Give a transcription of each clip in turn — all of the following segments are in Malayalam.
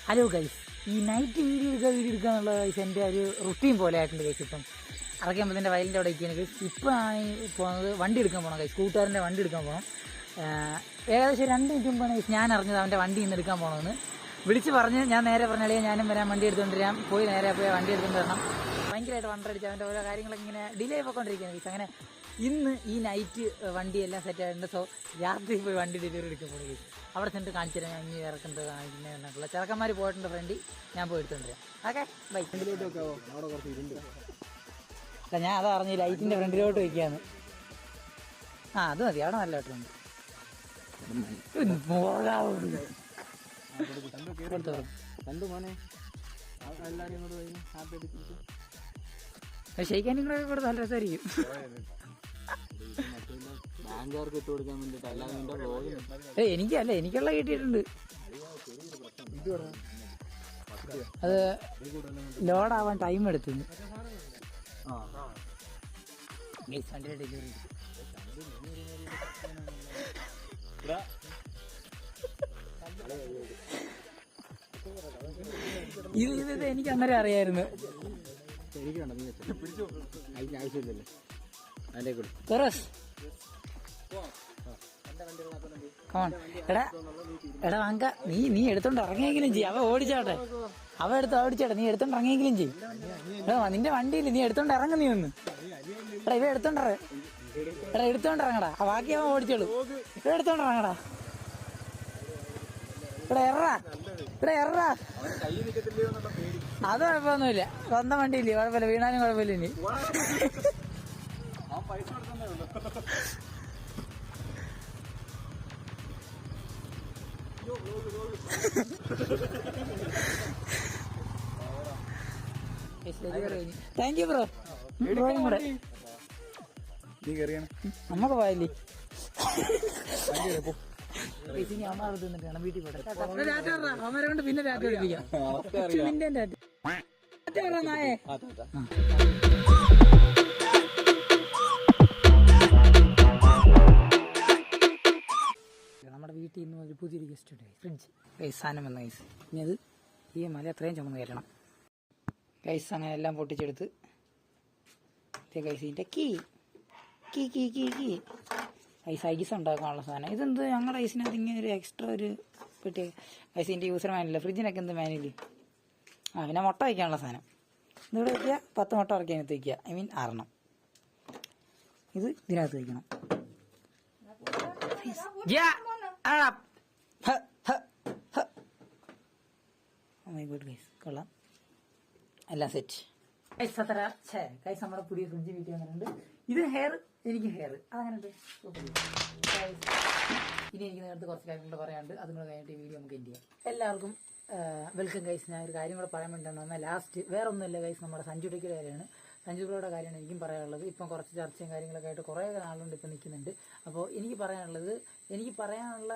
ഹലോ ഗൈസ്, ഈ നൈറ്റ് വീഡിയോ എടുക്കുക എന്നുള്ള ഗൈസ് എൻ്റെ ഒരു റുട്ടീൻ പോലെ ആയിട്ടുണ്ട് ഗൈസ്. ഇപ്പം അറക്കുമ്പോൾ എൻ്റെ വയലിൻ്റെ അവിടെ ഇരിക്കുകയാണ് ഗൈസ്. ഇപ്പം ആണ് പോകുന്നത് വണ്ടി എടുക്കാൻ പോകണം ഗൈസ്, കൂട്ടുകാരൻ്റെ വണ്ടി എടുക്കാൻ പോകണം. ഏകദേശം 2 മിനിറ്റ് മുമ്പാണ് ഗൈസ് ഞാൻ അറിഞ്ഞത് അവൻ്റെ വണ്ടി ഇന്ന് എടുക്കാൻ പോകണമെന്ന്. വിളിച്ച് പറഞ്ഞ് ഞാൻ നേരെ പറഞ്ഞാലേ ഞാനും വരാൻ വണ്ടി എടുത്തുകൊണ്ട് വരാം. നേരെ പോയി വണ്ടി എടുത്തുകൊണ്ട് വരണം. ഭയങ്കരമായിട്ട് വണ്ടടിച്ച് അവൻ്റെ ഓരോ കാര്യങ്ങളൊക്കെ ഇങ്ങനെ ഡിലേ പോയിക്കൊണ്ടിരിക്കുകയാണ് ഗൈസ്. അങ്ങനെ ഇന്ന് ഈ നൈറ്റ് വണ്ടിയെല്ലാം സെറ്റ് ആയിട്ടുണ്ട്. സോ രാത്രി പോയി വണ്ടി ഡെലിവറി എടുക്കാൻ പോകും ഗൈസ്. അവിടെ ചെന്നിട്ട് കാണിച്ചു തരാം ഞാൻ ഇനി ഇറക്കുന്നത് കാണിക്കുന്നതെന്നുള്ള. ചെറുക്കന്മാർ പോയിട്ടുണ്ട് ഫ്രണ്ടി, ഞാൻ പോയി എടുത്തുകൊണ്ട് വരാം. Okay bye. അല്ല ഞാൻ അതാ അറിഞ്ഞു ലൈറ്റിൻ്റെ ഫ്രണ്ടിലോട്ട് വയ്ക്കാന്ന്. അത് മതി, അവിടെ നല്ല കേട്ടുണ്ട്. ഷെയ്ക്കാനും കൂടെ കൊടുത്ത് നല്ല രസമായിരിക്കും. എനിക്കല്ല, എനിക്കുള്ള കിട്ടിയിട്ടുണ്ട്. അത് ലോഡാവാൻ ടൈം എടുത്തു. ഡെലിവറി ഇത് എനിക്ക് അന്നേരം അറിയായിരുന്നു. എടാ വാങ്ക, നീ എടുത്തോണ്ട് ഇറങ്ങിയെങ്കിലും ചെയ്യും. അവ ഓടിച്ചോട്ടെ, ഓടിച്ചോട്ടെ. നീ എടുത്തോണ്ട് ഇറങ്ങിയെങ്കിലും ചെയ്യും. നിന്റെ വണ്ടിയിൽ നീ എടുത്തോണ്ട് ഇറങ്ങ. നീ ഒന്ന് എടാ ഇവ എടുത്തോണ്ട് ഇറങ്ങടാ. ബാക്കി അവൻ ഓടിച്ചോളൂ. ഇവിടെ എടുത്തോണ്ട് ഇറങ്ങടാ. ഇവിടെ എറാ. അത് കുഴപ്പമൊന്നുമില്ല, സ്വന്തം വണ്ടിയില്ലേ, കുഴപ്പമില്ല. വീണാലും കുഴപ്പമില്ല. ഇനി താങ്ക് യു ബ്രോ. ബ്രോയും കൂടെ നമ്മക്ക് പോയല്ലേ. ഇനി അമ്മ തിന്നിട്ടാണ് വീട്ടിൽ പോട്ടെ. അമ്മരെ കൊണ്ട് പിന്നെ രാത്രി എടുപ്പിക്കാം. നായേ നമ്മുടെ വീട്ടിൽ നിന്ന് ഒരു പുതിയൊരു ഗസ്റ്റ് ഉണ്ട്. ഫ്രിഡ്ജ് സാധനം വന്ന ഗൈസ്. ഇനി അത് ഈ മല എത്രയും ചുമന്ന് കയറണം ഗൈസ്. അങ്ങനെ എല്ലാം പൊട്ടിച്ചെടുത്ത് ഗൈസ് ഇതിൻ്റെ കീ ഐസ് ഐസ് ഉണ്ടാക്കാനുള്ള സാധനം. ഇതെന്ത് ഞങ്ങളുടെ ഐസിനകത്ത് ഇങ്ങനെ ഒരു എക്സ്ട്രാ ഒരു പെട്ടി ഐസിൻ്റെ യൂസർ മാനുവല്ല. ഫ്രിഡ്ജിനൊക്കെ എന്ത് മാനുവല്. പിന്നെ മുട്ട വയ്ക്കാനുള്ള സാധനം. ഇതിവിടെ വയ്ക്കുക, 10 മുട്ട ഇറക്കി അതിനകത്ത് വയ്ക്കുക. ഐ മീൻ 6 ഇത് ഇതിനകത്ത് വയ്ക്കണം. കൊള്ളാം, എല്ലാം സെറ്റ്. കൈസ് നമ്മുടെ പുതിയ ഫ്രിഡ്ജ് വീട്ടിൽ വന്നിട്ടുണ്ട്. ഇത് ഹെയർ, എനിക്ക് ഹെയർ അതങ്ങനെ. ഇനി എനിക്ക് നേരത്തെ കുറച്ച് കാര്യങ്ങൾ പറയാനുണ്ട്. അതും കൂടെ കഴിഞ്ഞിട്ട് ഈ വീഡിയോ നമുക്ക് എൻഡ് ചെയ്യാം. എല്ലാവർക്കും വെൽക്കം ഗൈസ്. ഞാൻ ഒരു കാര്യം കൂടെ പറയാൻ വേണ്ടിയിട്ടാണ് ലാസ്റ്റ്. വേറെ ഒന്നുമില്ല ഗൈസ്, നമ്മുടെ സഞ്ജുടേക്ക് കാര്യമാണ്. സഞ്ജു ബ്രോയുടെ കാര്യമാണ് എനിക്കും പറയാനുള്ളത്. ഇപ്പം കുറച്ച് ചർച്ചയും കാര്യങ്ങളൊക്കെ ആയിട്ട് കുറേ നാളുകൊണ്ട് ഇപ്പം നിൽക്കുന്നുണ്ട്. അപ്പോൾ എനിക്ക് പറയാനുള്ള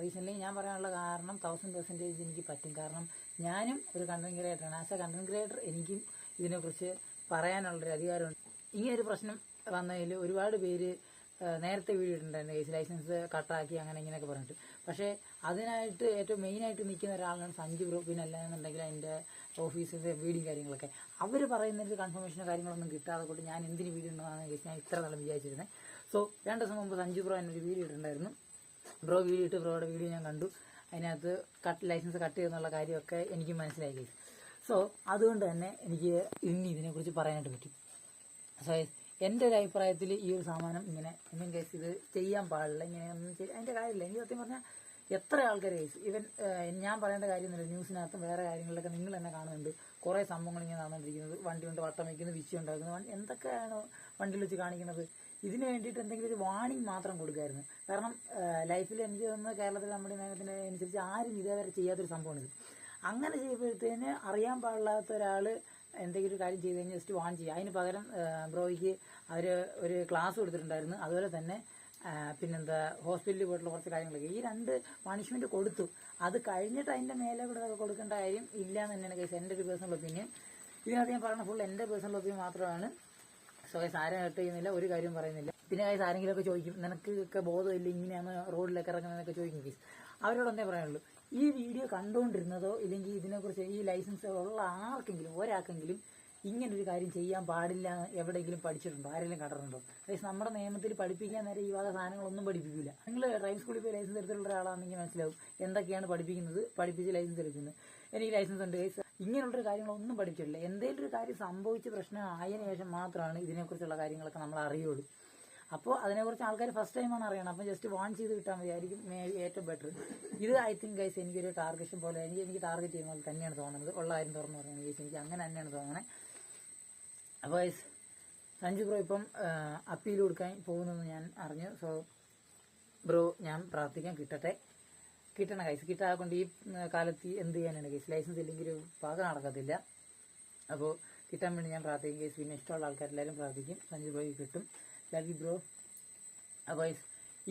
റീസൺലി ഞാൻ പറയാനുള്ള കാരണം 1000% എനിക്ക് പറ്റും. കാരണം ഞാനും ഒരു കണ്ടന്റ് ക്രിയേറ്ററാണ്. ആസ് എ കണ്ടന്റ് ക്രിയേറ്റർ എനിക്കും ഇതിനെക്കുറിച്ച് പറയാനുള്ളൊരു അധികാരമുണ്ട്. ഇങ്ങനൊരു പ്രശ്നം വന്നതിൽ ഒരുപാട് പേര് നേരത്തെ വീഡിയോ ഇട്ടിട്ടുണ്ടായിരുന്നു കേസ് ലൈസൻസ് കട്ടാക്കി അങ്ങനെ ഇങ്ങനെയൊക്കെ പറഞ്ഞിട്ട്. പക്ഷേ അതിനായിട്ട് ഏറ്റവും മെയിനായിട്ട് നിൽക്കുന്ന ഒരാളാണ് സഞ്ജു ബ്രോ. പിന്നെ അല്ലാന്നുണ്ടെങ്കിൽ അതിൻ്റെ ഓഫീസിലെ വീഡിയോ കാര്യങ്ങളൊക്കെ അവർ പറയുന്നൊരു കൺഫർമേഷനോ കാര്യങ്ങളൊന്നും കിട്ടാതെ കൊണ്ട് ഞാൻ എന്തിന് വീഡിയോ ഉണ്ടെന്നാണ് കേസ് ഞാൻ ഇത്ര നാളും വിചാരിച്ചിരുന്നത്. സോ 2 ദിവസം മുമ്പ് സഞ്ജു ബ്രോ എന്നൊരു വീഡിയോ ഇട്ടിട്ടുണ്ടായിരുന്നു. ബ്രോ വീഡിയോ ഇട്ട് ബ്രോയുടെ വീഡിയോ ഞാൻ കണ്ടു. അതിനകത്ത് ലൈസൻസ് കട്ട് ചെയ്യുന്നുള്ള കാര്യമൊക്കെ എനിക്ക് മനസ്സിലായി കേസ്. സോ അതുകൊണ്ട് തന്നെ എനിക്ക് ഇനി ഇതിനെക്കുറിച്ച് പറയാനായിട്ട് പറ്റും. സോ എൻ്റെ ഒരു അഭിപ്രായത്തിൽ ഈ ഒരു സാമാനം ഇങ്ങനെ എന്നും കേസ് ഇത് ചെയ്യാൻ പാടില്ല. ഇങ്ങനെ ഒന്നും അതിൻ്റെ കാര്യമില്ല. എനിക്ക് സത്യം പറഞ്ഞാൽ എത്ര ആൾക്കാർ കേസ് ഈവൻ ഞാൻ പറയേണ്ട കാര്യമൊന്നുമില്ല. ന്യൂസിനകത്തും വേറെ കാര്യങ്ങളിലൊക്കെ നിങ്ങൾ തന്നെ കാണുന്നുണ്ട് കുറേ സംഭവങ്ങൾ ഇങ്ങനെ നടന്നുകൊണ്ടിരിക്കുന്നത്. വണ്ടി കൊണ്ട് വട്ടം വയ്ക്കുന്നു, വിഷയം ഉണ്ടാക്കുന്നു, എന്തൊക്കെയാണ് വണ്ടിയിൽ വെച്ച് കാണിക്കുന്നത്. ഇതിന് വേണ്ടിയിട്ട് എന്തെങ്കിലും ഒരു വാണിംഗ് മാത്രം കൊടുക്കായിരുന്നു. കാരണം ലൈഫിൽ എനിക്ക് തോന്നുന്നത് കേരളത്തിൽ നമ്മുടെ നിയമത്തിന് അനുസരിച്ച് ആരും ഇതേവരെ ചെയ്യാത്തൊരു സംഭവമാണിത്. അങ്ങനെ ചെയ്യുമ്പോഴത്തേന് അറിയാൻ പാടില്ലാത്ത ഒരാൾ എന്തെങ്കിലും ഒരു കാര്യം ചെയ്ത് കഴിഞ്ഞാൽ ജസ്റ്റ് വാൺ ചെയ്യുക. അതിന് പകരം ബ്രോയ്ക്ക് അവർ ഒരു ക്ലാസ് കൊടുത്തിട്ടുണ്ടായിരുന്നു. അതുപോലെ തന്നെ പിന്നെന്താ ഹോസ്പിറ്റലിൽ പോയിട്ടുള്ള കുറച്ച് കാര്യങ്ങളൊക്കെ ഈ 2 പണിഷ്മെന്റ് കൊടുത്തു. അത് കഴിഞ്ഞിട്ട് അതിൻ്റെ മേലെ കൂടെ കൊടുക്കേണ്ട കാര്യം ഇല്ല എന്ന് തന്നെയാണ് കേസ് എൻ്റെ ഒരു പേഴ്സണൽ ഒപ്പീനിയൻ. ഇതിനകത്ത് ഞാൻ പറയുന്ന ഫുൾ എൻ്റെ പേഴ്സണൽ ഒപ്പീനിയൻ മാത്രമാണ്. സോ ഗൈസ് ആരും ഹെർട്ട് ചെയ്യുന്നില്ല, ഒരു കാര്യവും പറയുന്നില്ല. പിന്നെ ഗൈസ് ആരെങ്കിലുമൊക്കെ ചോദിക്കും നിനക്ക് ഒക്കെ ബോധമില്ല ഇങ്ങനെയാണ് റോഡിലൊക്കെ ഇറങ്ങുന്നതൊക്കെ ചോദിക്കും ഗൈസ്. അവരോട് എന്തേ പറയാനുള്ളൂ, ഈ വീഡിയോ കണ്ടുകൊണ്ടിരുന്നതോ ഇല്ലെങ്കിൽ ഇതിനെക്കുറിച്ച് ഈ ലൈസൻസ് ഉള്ള ആർക്കെങ്കിലും ഒരാൾക്കെങ്കിലും ഇങ്ങനൊരു കാര്യം ചെയ്യാൻ പാടില്ല എന്ന് എവിടെയെങ്കിലും പഠിച്ചിട്ടുണ്ടോ? ആരെങ്കിലും കണ്ടിട്ടുണ്ടോ? അതായത് നമ്മുടെ നിയമത്തിൽ പഠിപ്പിക്കാൻ നേരെ ഈ വക സാധനങ്ങളൊന്നും പഠിപ്പിക്കില്ല. നിങ്ങൾ ഡ്രൈവിംഗ് സ്കൂളിൽ പോയി ലൈസൻസ് എടുത്തിട്ടുള്ള ഒരാളാണെങ്കിൽ മനസ്സിലാവും എന്തൊക്കെയാണ് പഠിപ്പിക്കുന്നത്, പഠിപ്പിച്ച് ലൈസൻസ് എടുക്കുന്നത്. എനിക്ക് ലൈസൻസ് ഉണ്ട് ഗൈസ്, ഇങ്ങനെയുള്ളൊരു കാര്യങ്ങളൊന്നും പഠിപ്പിച്ചിട്ടില്ല. എന്തെങ്കിലും ഒരു കാര്യം സംഭവിച്ച പ്രശ്നം ആയതിനു ശേഷം മാത്രമാണ് ഇതിനെക്കുറിച്ചുള്ള കാര്യങ്ങളൊക്കെ നമ്മൾ അറിയുള്ളൂ. അപ്പോൾ അതിനെക്കുറിച്ച് ആൾക്കാർ ഫസ്റ്റ് ടൈമാണ് അറിയണം. അപ്പോൾ ജസ്റ്റ് വാൺ ചെയ്ത് കിട്ടാൻ മതിയായിരിക്കും ഏറ്റവും ബെറ്റർ. ഇത് ഐ തിങ്ക് ഗൈസ് എനിക്കൊരു ടാർഗറ്റ് പോലെ എനിക്ക് ടാർഗറ്റ് ചെയ്യുന്നത് തന്നെയാണ് തോന്നുന്നത്. ഉള്ള കാര്യം തുറന്നു പറയുന്നത് ഗൈസ്, എനിക്ക് അങ്ങനെ തന്നെയാണ് തോന്നുന്നത്. അപ്പോൾ ഗൈസ് സഞ്ജു ബ്രോ ഇപ്പം അപ്പീൽ കൊടുക്കാൻ പോകുന്നതെന്ന് ഞാൻ അറിഞ്ഞു. സോ ബ്രോ ഞാൻ പ്രാർത്ഥിക്കാൻ കിട്ടണം ഗൈസ്. കിട്ടാതെ കൊണ്ട് ഈ കാലത്ത് എന്ത് ചെയ്യാനാണ് ഗൈസ്? ലൈസൻസ് ഇല്ലെങ്കിൽ ഒരു പാക നടക്കത്തില്ല. അപ്പോൾ കിട്ടാൻ വേണ്ടി ഞാൻ പ്രാർത്ഥിക്കും ഗൈസ്. പിന്നെ ഇഷ്ടമുള്ള ആൾക്കാരെല്ലാവരും പ്രാർത്ഥിക്കും സഞ്ജു ബ്രോയ്ക്ക് കിട്ടും. Love you bro. അപ്പോൾ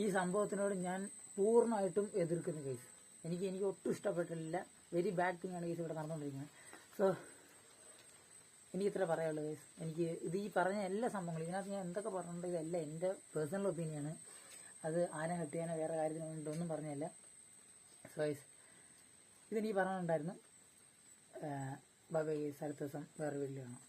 ഈ സംഭവത്തിനോട് ഞാൻ പൂർണ്ണമായിട്ടും എതിർക്കുന്നു ഗൈസ്. എനിക്ക് ഒട്ടും ഇഷ്ടപ്പെട്ടില്ല. വെരി ബാഡ് തിങ് ആണ് ഗൈസ് ഇവിടെ നടന്നുകൊണ്ടിരിക്കുന്നത്. സോ എനിക്ക് ഇത്ര പറയാനുള്ളൂ ഗൈസ്. എനിക്ക് ഇത് ഈ പറഞ്ഞ എല്ലാ സംഭവങ്ങളും ഇതിനകത്ത് ഞാൻ എന്തൊക്കെ പറഞ്ഞിട്ടുണ്ട് ഇതെല്ലാം എൻ്റെ പേഴ്സണൽ ഒപ്പീനിയനാണ്. അത് ആരെ ഹെൽപ്പ് ചെയ്യാനോ വേറെ കാര്യത്തിന് വേണ്ടിയിട്ടൊന്നും പറഞ്ഞതല്ല. സോ ഗൈസ് ഇതെനിക്ക് പറഞ്ഞിട്ടുണ്ടായിരുന്നു. Bye bye guys. അടുത്ത ദിവസം വേറെ വീഡിയോ കാണാം.